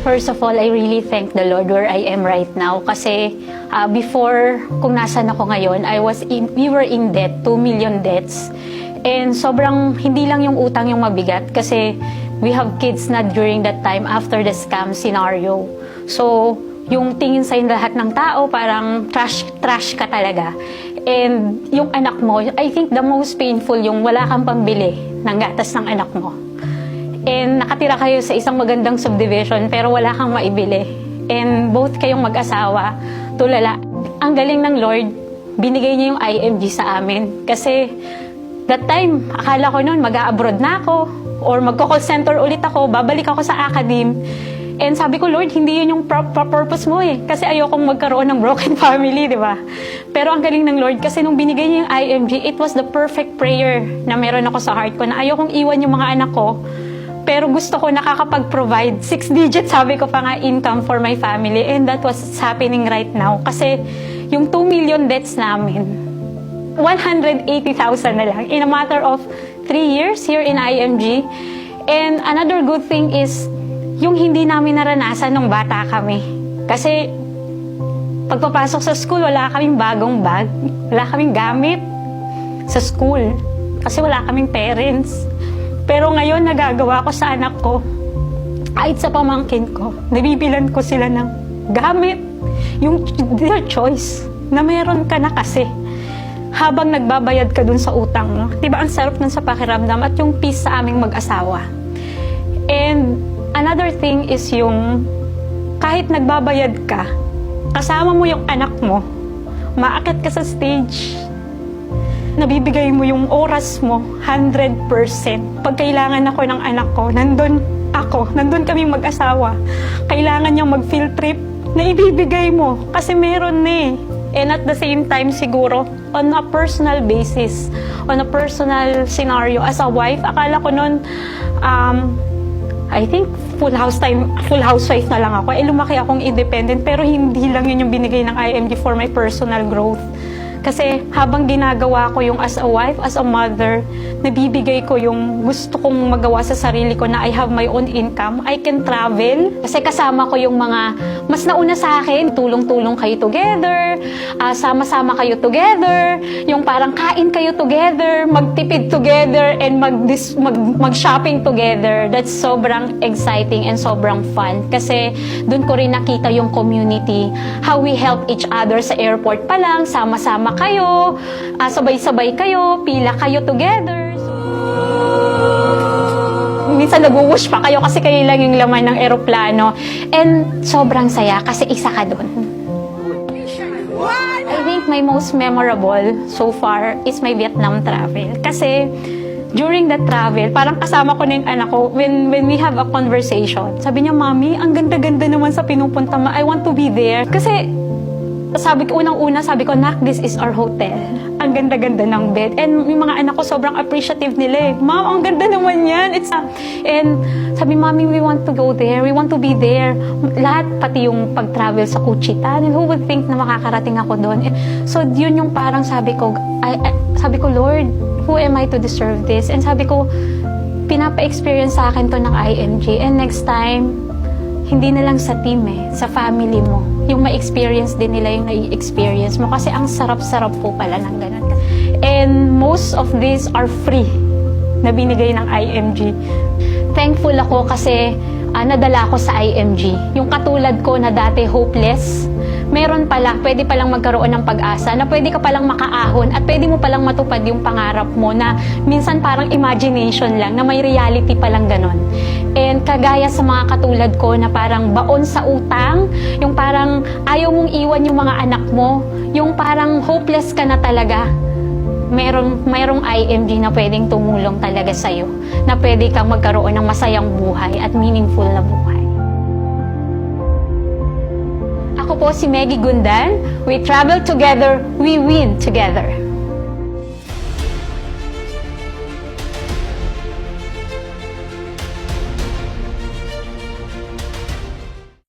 First of all, I really thank the Lord where I am right now kasi before kung nasan ako ngayon, we were in debt, 2 million debts. And sobrang hindi lang yung utang yung mabigat kasi we have kids na during that time after the scam scenario. So, yung tingin sa lahat ng tao, parang trash ka talaga. And yung anak mo, I think the most painful yung wala kang pambili ng gatas ng anak mo. And nakatira kayo sa isang magandang subdivision pero wala kang maibili. And both kayong mag-asawa, tulala. Ang galing ng Lord, binigay niya yung IMG sa amin. Kasi that time, akala ko noon mag-a-abroad na ako or magko-call center ulit ako, babalik ako sa academe. And sabi ko, Lord, hindi yun yung purpose mo eh. Kasi ayokong magkaroon ng broken family, di ba? Pero ang galing ng Lord, kasi nung binigay niya yung IMG, it was the perfect prayer na meron ako sa heart ko, na ayokong iwan yung mga anak ko. Pero gusto ko nakakapag-provide 6 digits, sabi ko pa nga, income for my family. And that was happening right now. Kasi yung 2 million debts namin, 180,000 na lang in a matter of 3 years here in IMG. And another good thing is, yung hindi namin naranasan nung bata kami. Kasi pagpapasok sa school, wala kaming bagong bag, wala kaming gamit sa school. Kasi wala kaming parents. Pero ngayon, nagagawa ko sa anak ko, kahit sa pamangkin ko, nabibilan ko sila ng gamit. Yung their choice, na meron ka na kasi. Habang nagbabayad ka dun sa utang mo. Diba ang sarap nun sa pakiramdam at yung peace sa aming mag-asawa. And another thing is yung kahit nagbabayad ka, kasama mo yung anak mo, maakit ka sa stage, nabibigay mo yung oras mo 100%. Pag kailangan ako ng anak ko, nandun kami mag-asawa. Kailangan niyang mag-field trip, na ibibigay mo kasi meron na eh. And at the same time siguro, on a personal basis, on a personal scenario, as a wife, akala ko nun, I think full housewife na lang ako. Lumaki akong independent pero hindi lang yun yung binigay ng IMG for my personal growth. Kasi habang ginagawa ko yung as a wife, as a mother, nabibigay ko yung gusto kong magawa sa sarili ko na I have my own income, I can travel. Kasi kasama ko yung mga mas nauna sa akin, tulong-tulong kayo together, sama-sama kayo together, yung parang kain kayo together, magtipid together, and mag-shopping together. That's sobrang exciting and sobrang fun. Kasi dun ko rin nakita yung community, how we help each other sa airport pa lang, sama-sama kayo, sabay-sabay kayo, pila kayo together. Minsan nag-whoosh pa kayo kasi kayo lang yung laman ng eroplano. And sobrang saya kasi isa ka dun. I think my most memorable so far is my Vietnam travel. Kasi during that travel, parang kasama ko na yung anak ko, when we have a conversation, sabi niya, Mami, ang ganda-ganda naman sa pinupunta mo. I want to be there. Kasi sabi ko, unang-una, sabi ko, Nak, this is our hotel. Ang ganda-ganda ng bed. And yung mga anak ko, sobrang appreciative nila eh. Mom, ang ganda naman yan. And sabi, Mami, we want to go there. We want to be there. Lahat, pati yung pag-travel sa Kuchitan. And who would think na makakarating ako doon? So, yun yung parang sabi ko, Lord, who am I to deserve this? And sabi ko, pinapa-experience sa akin to ng IMG. And next time, hindi na lang sa team sa family mo. Yung ma-experience din nila yung na-experience mo. Kasi ang sarap-sarap po pala ng ganun. And most of these are free na binigay ng IMG. Thankful ako kasi nadala ko sa IMG. Yung katulad ko na dati hopeless, meron pala, pwede palang magkaroon ng pag-asa, na pwede ka palang makaahon at pwede mo palang matupad yung pangarap mo na minsan parang imagination lang, na may reality palang ganon. And kagaya sa mga katulad ko na parang baon sa utang, yung parang ayaw mong iwan yung mga anak mo, yung parang hopeless ka na talaga, mayroong IMG na pwedeng tumulong talaga sa'yo, na pwede kang magkaroon ng masayang buhay at meaningful na buhay. Ako po si Meggy Gundan. We travel together, we win together.